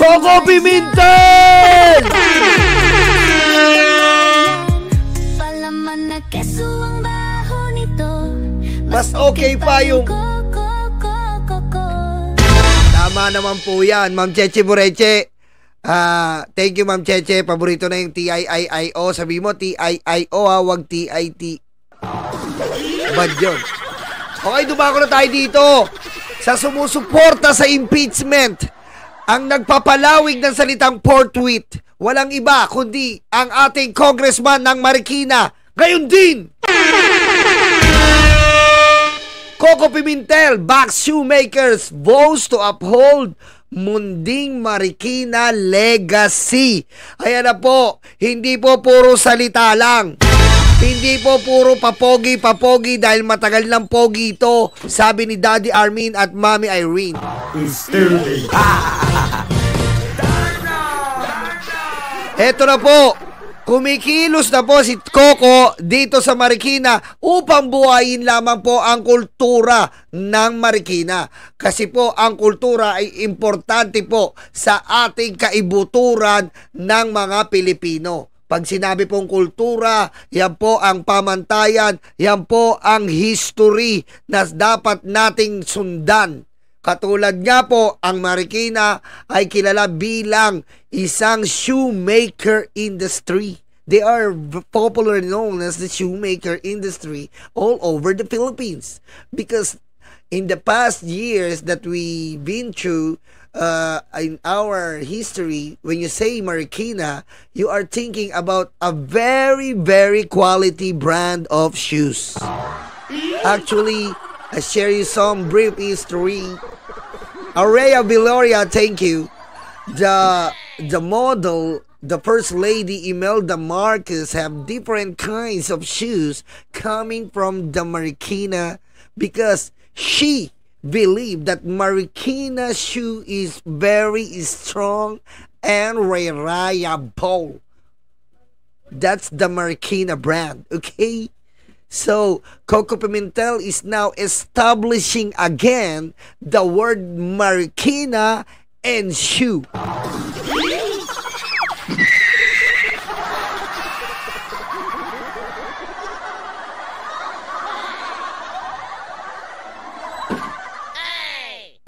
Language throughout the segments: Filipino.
Coco Pimentel! Mas okay pa yung... Tama naman po yan, Ma'am Cheche Bureche. Thank you, Ma'am Cheche. Paborito na yung T-I-I-I-O. Sabi mo, T-I-I-O wag T-I-T. Bad yun. Okay, dumako na tayo dito. Sa sumusuporta sa impeachment, ang nagpapalawig ng salitang forthwith, walang iba kundi ang ating congressman ng Marikina. Gayon din! Coco Pimentel backs shoemakers, vows to uphold Munding Marikina legacy. Ayan na po, hindi po puro salita lang. Hindi po puro papogi dahil matagal ng pogi ito, sabi ni Daddy Armin at Mommy Irene. Eto na po, kumikilos na po si Coco dito sa Marikina upang buhayin lamang po ang kultura ng Marikina. Kasi po ang kultura ay importante po sa ating kaibuturan ng mga Pilipino. Pag sinabi pong kultura, yan po ang pamantayan, yan po ang history na dapat nating sundan. Katulad nga po, ang Marikina ay kilala bilang isang shoemaker industry. They are popularly known as the shoemaker industry all over the Philippines. Because in the past years that we've been through, in our history, when you say Marikina, you are thinking about a very, very quality brand of shoes. Actually, I share you some brief history. Aurea Viloria, thank you. The model, the First Lady Imelda Marcos have different kinds of shoes coming from the Marikina because she believe that Marikina shoe is very strong and reliable. That's the Marikina brand, okay? So, Coco Pimentel is now establishing again the word Marikina and shoe.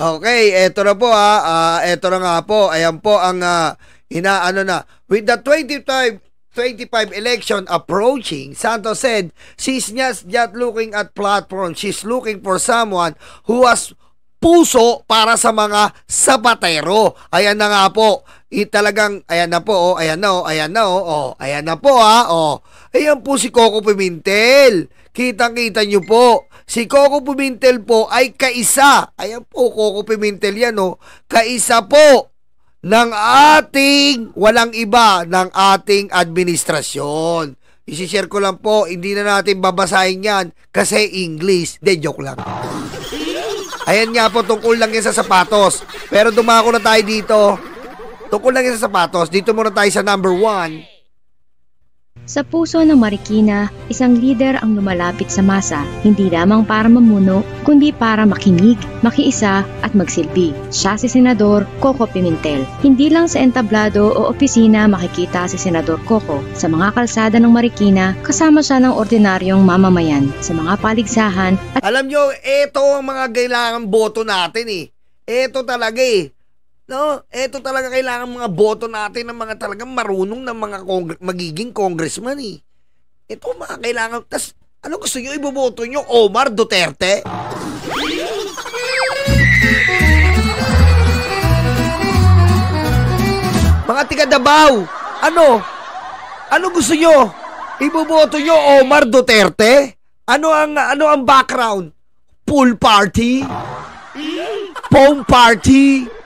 Okay, eto na po eto na nga po. Ayan po ang inaano na. With the 25 election approaching, Santos said she's just looking at platform. She's looking for someone who has puso para sa mga sapatero. Ayan na nga po. Talagang, ayan na po, ayan na, ayan na po, Ayan po si Coco Pimentel. Kitang-kita nyo po. Si Coco Pimentel po ay kaisa. Ayan po, Coco Pimentel yan, kaisa po ng ating, walang iba, ng ating administrasyon. Isishare ko lang po, hindi na natin babasahin yan kasi English. De, joke lang. Ayan nga po, tungkol lang yan sa sapatos. Pero dumako na tayo dito. Tungkol lang yan sa sapatos. Dito muna tayo sa number 1. Sa puso ng Marikina, isang leader ang lumalapit sa masa, hindi lamang para mamuno, kundi para makinig, makiisa at magsilbi. Siya si Senador Coco Pimentel. Hindi lang sa entablado o opisina makikita si Senador Coco. Sa mga kalsada ng Marikina, kasama siya ng ordinaryong mamamayan. Sa mga paligsahan at... Alam nyo, ito ang mga kailangan boto natin Ito talaga No, eto talaga kailangan mga boto natin ng mga talagang marunong ng mga magiging congressman Ito mga kailangan. Tas, ano gusto nyo? Iboboto nyo Omar Duterte? Mga tiga Davao, ano gusto nyo? Iboboto nyo Omar Duterte? Ano ang background? Pool party? Foam party?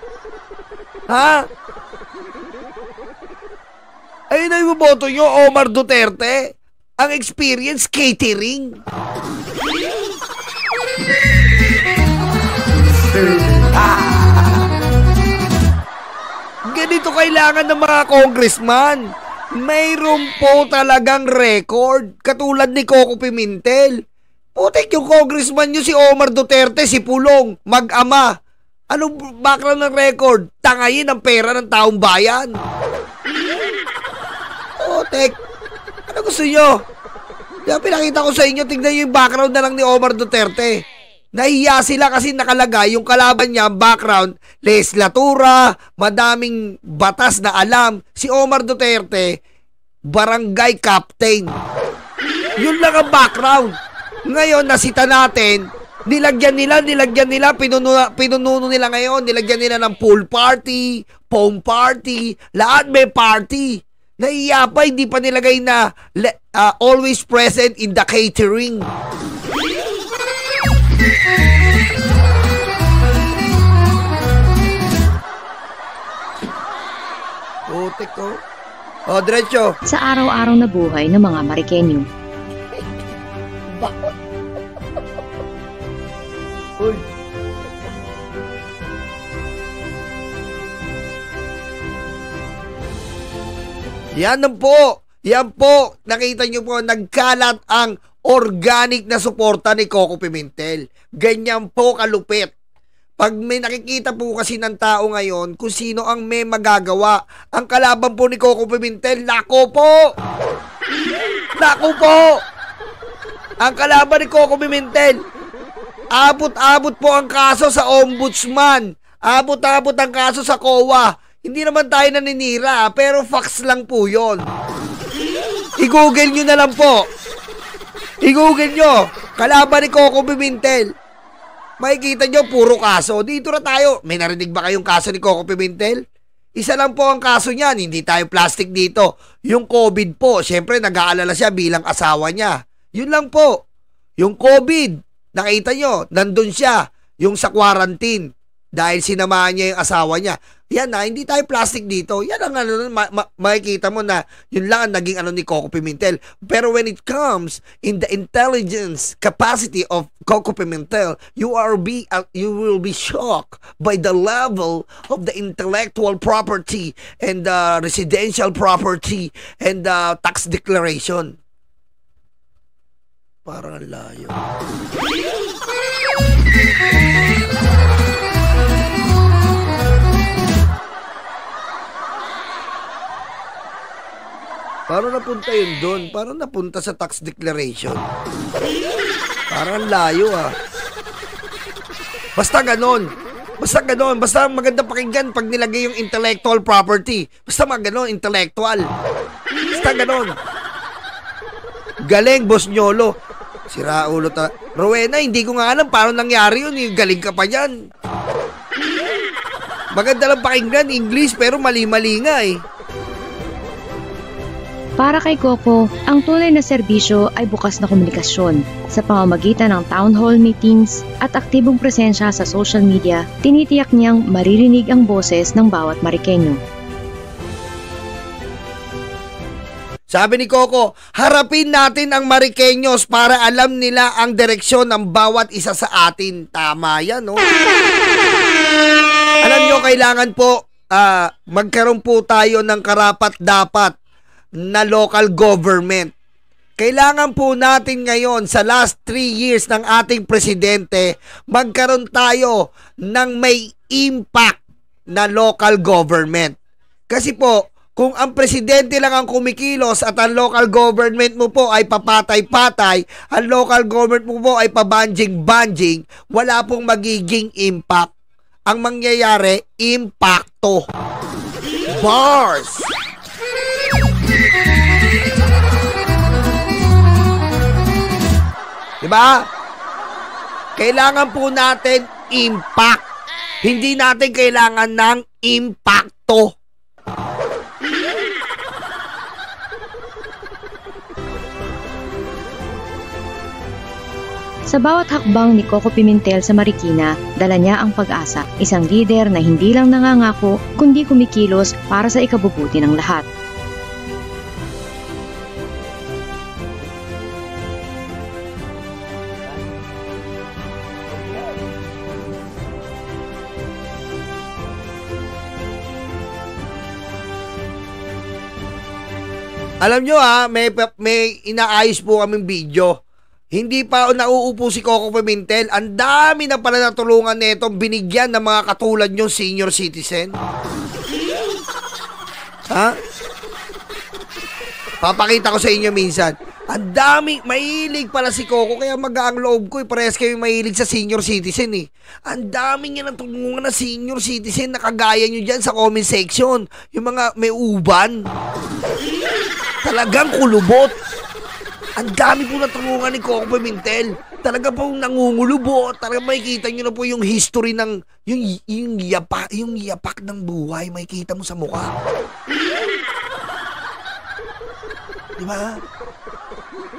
Ayun na yung boto nyo, Omar Duterte. Ang experience, catering. Ganito kailangan ng mga congressman. Mayroon po talagang record. Katulad ni Coco Pimentel. Putik yung congressman nyo si Omar Duterte, si Pulong, mag-ama. Anong background ng record? Tangayin ang pera ng taong bayan. Tek, ano gusto nyo? Kaya pinakita ko sa inyo, tignan nyo yung background na lang ni Omar Duterte. Nahiya sila kasi nakalagay yung kalaban niya, background, legislatura, madaming batas na alam. Si Omar Duterte, barangay captain. Yun lang ang background. Ngayon, nasita natin, nilagyan nila, pinununo nila ngayon, nilagyan nila ng pool party, foam party, lahat may party. Naiya pa, hindi pa nilagay na always present in the catering. Putik ko. O, diretso. Sa araw-araw na buhay ng mga Marikenyo. Uy. Yan po, nakita nyo po, nagkalat ang organic na suporta ni Coco Pimentel. Ganyan po kalupit. Pag may nakikita po kasi ng tao ngayon kung sino ang may magagawa, ang kalaban po ni Coco Pimentel, nako po! Nako po! Ang kalaban ni Coco Pimentel, abot-abot po ang kaso sa ombudsman. Abot-abot ang kaso sa COA. Hindi naman tayo naninira, pero facts lang po yon. I-google nyo na lang po. I-google nyo. Kalaban ni Coco Pimentel. Makikita nyo, puro kaso. Dito na tayo. May narinig ba kayong kaso ni Coco Pimentel? Isa lang po ang kaso niyan. Hindi tayo plastic dito. Yung COVID po, syempre nag-aalala siya bilang asawa niya. Yun lang po. Yung COVID, nakita nyo, nandun siya. Yung sa quarantine. Dahil sinamahan niya yung asawa niya. Yan na, hindi tayo plastic dito. Yan ang makikita mo na yun lang ang naging ni Coco Pimentel. Pero when it comes in the intelligence capacity of Coco Pimentel, you will be shocked by the level of the intellectual property and the residential property and the tax declaration. Parang ang layo. Parang napunta yun doon. Parang napunta sa tax declaration. Parang layo Basta ganon. Basta maganda pakinggan pag nilagay yung intellectual property. Basta maganon, intellectual. Basta ganon. Galing, Boss Nyolo. Sira ulo ta. Rowena, hindi ko nga alam paano nangyari yun. Galing ka pa dyan. Maganda lang pakinggan, English, pero mali-mali nga Para kay Coco, ang tunay na serbisyo ay bukas na komunikasyon. Sa pamamagitan ng town hall meetings at aktibong presensya sa social media, tinitiyak niyang maririnig ang boses ng bawat Marikenyo. Sabi ni Coco, harapin natin ang Marikenyos para alam nila ang direksyon ng bawat isa sa atin. Tama yan, no? Alam nyo, kailangan po magkaroon po tayo ng karapat-dapat na local government. Kailangan po natin ngayon sa last 3 years ng ating presidente, magkaroon tayo ng may impact na local government. Kasi po, kung ang presidente lang ang kumikilos at ang local government mo po ay papatay-patay, ang local government mo po ay pabanjing-banjing, wala pong magiging impact. Ang mangyayari, impacto. Bars! Diba? Kailangan po natin impact. Hindi natin kailangan ng impacto. Sa bawat hakbang ni Coco Pimentel sa Marikina, dala niya ang pag-asa, isang lider na hindi lang nangangako, kundi kumikilos para sa ikabubuti ng lahat. Alam nyo may inaayos po kaming video Hindi pa nauupo si Coco Pimentel. Ang dami na pala natulungan nito binigyan ng mga katulad nyong senior citizen. Ha? Papakita ko sa inyo minsan. Ang dami, mahilig pala si Coco, kaya magaang loob ko. Parehas kayo mahilig sa senior citizen eh. Ang dami niya natulungan na senior citizen na kagaya nyo dyan sa comment section. Yung mga may uban. Talagang kulubot. Ang dami po natulungan ni Coco Pimentel. Talaga po nangungulubot. Talaga makikita nyo na po yung history ng yung yapak ng buhay. Makikita mo sa mukha. Diba?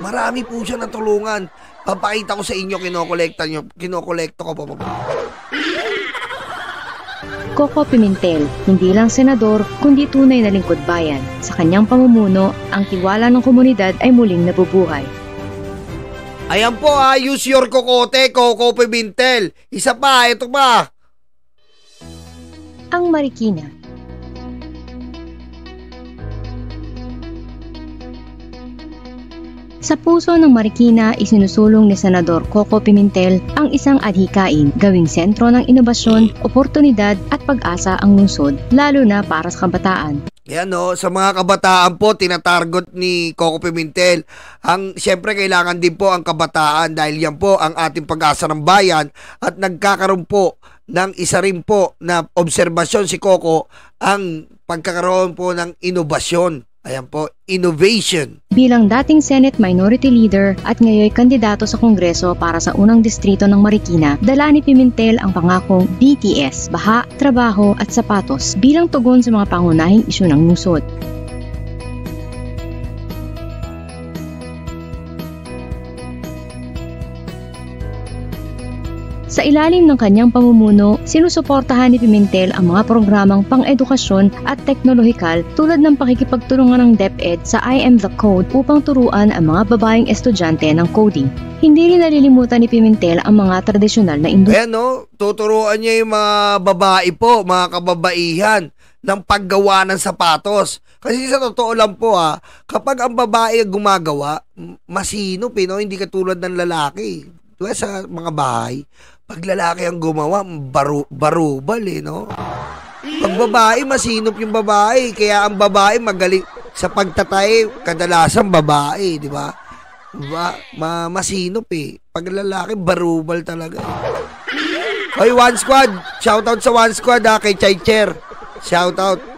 Marami po siya natulungan. Papakita ko sa inyo, kinokolekta ko pa. Coco Pimentel, hindi lang senador, kundi tunay na lingkod bayan. Sa kanyang pamumuno, ang tiwala ng komunidad ay muling nabubuhay. Ayan po use your kokote, Coco Pimentel. Isa pa, ito pa. Ang Marikina. Sa puso ng Marikina, isinusulong ni Senador Coco Pimentel ang isang adhikain, gawing sentro ng inobasyon, oportunidad at pag-asa ang lungsod, lalo na para sa kabataan. Yan sa mga kabataan po, tinatarget ni Coco Pimentel. Siyempre, kailangan din po ang kabataan dahil yan po ang ating pag-asa ng bayan at nagkakaroon po ng isa rin po na obserbasyon si Coco ang pagkakaroon po ng inobasyon. Ayan po, innovation. Bilang dating Senate Minority Leader at ngayon kandidato sa Kongreso para sa unang distrito ng Marikina, dala ni Pimentel ang pangakong BTS, baha, trabaho at sapatos bilang tugon sa mga pangunahing isyu ng lungsod. Sa ilalim ng kanyang pamumuno, sinusuportahan ni Pimentel ang mga programang pang-edukasyon at teknolohikal tulad ng pakikipagtulungan ng DepEd sa I Am The Code upang turuan ang mga babaeng estudyante ng coding. Hindi rin nalilimutan ni Pimentel ang mga tradisyonal na industriya. Ayan tuturuan niya yung mga babae po, mga kababaihan ng paggawa ng sapatos. Kasi sa totoo lang po kapag ang babae gumagawa, masinop hindi katulad ng lalaki. Diba sa mga bahay, pag lalaki ang gumawa, barubal no? Pag babae, masinop yung babae. Kaya ang babae magaling sa pagtatay, kadalasan babae, di ba? Diba? Masinop Pag lalaki, barubal talaga. Hoy, One Squad! Shoutout sa One Squad kay Chaicher. Shoutout.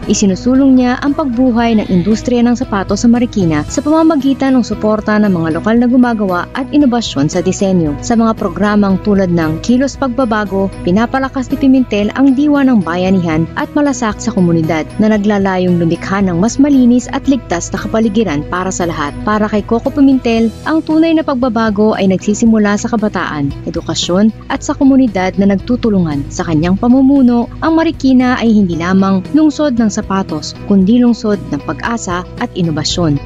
Isinusulong niya ang pagbuhay ng industriya ng sapatos sa Marikina sa pamamagitan ng suporta ng mga lokal na gumagawa at inobasyon sa disenyo. Sa mga programang tulad ng Kilos Pagbabago, pinapalakas ni Pimentel ang diwa ng bayanihan at malasak sa komunidad na naglalayong lumikha ng mas malinis at ligtas na kapaligiran para sa lahat. Para kay Coco Pimentel, ang tunay na pagbabago ay nagsisimula sa kabataan, edukasyon at sa komunidad na nagtutulungan. Sa kanyang pamumuno, ang Marikina ay hindi lamang lungsod ng sapatos, kundi lungsod ng pag-asa at inobasyon.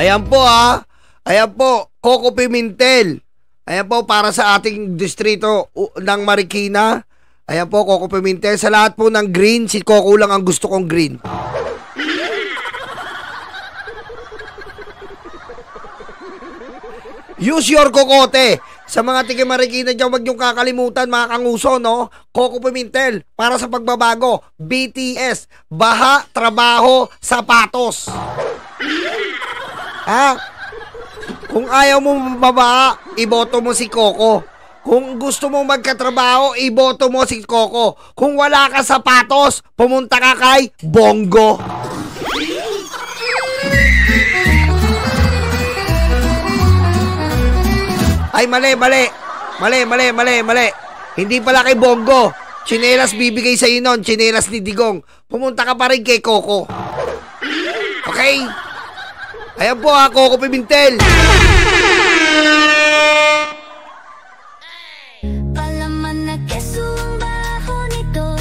Ayan po Ayan po, Coco Pimentel. Ayan po para sa ating distrito ng Marikina. Ayan po, Coco Pimentel. Sa lahat po ng green, si Coco lang ang gusto kong green. Use your kokote. Sa mga tiga Marikina dyan, huwag niyong kakalimutan mga kanguso, Coco Pimentel, para sa pagbabago. BTS, baha, trabaho, sapatos. Kung ayaw mo mabaha, iboto mo si Coco. Kung gusto mo magkatrabaho, iboto mo si Coco. Kung wala ka sapatos, pumunta ka kay Bongo. Ay, mali. Hindi pala kay Bongo. Chinelas bibigay sa nun. Chinelas ni Digong. Pumunta ka pa rin kay Coco. Okay? Ayan po Coco Pimentel. Palaman na keso ang baho nito.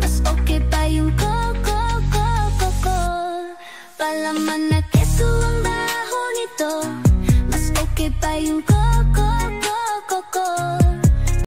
Mas okay pa yung Coco. Palaman na keso ang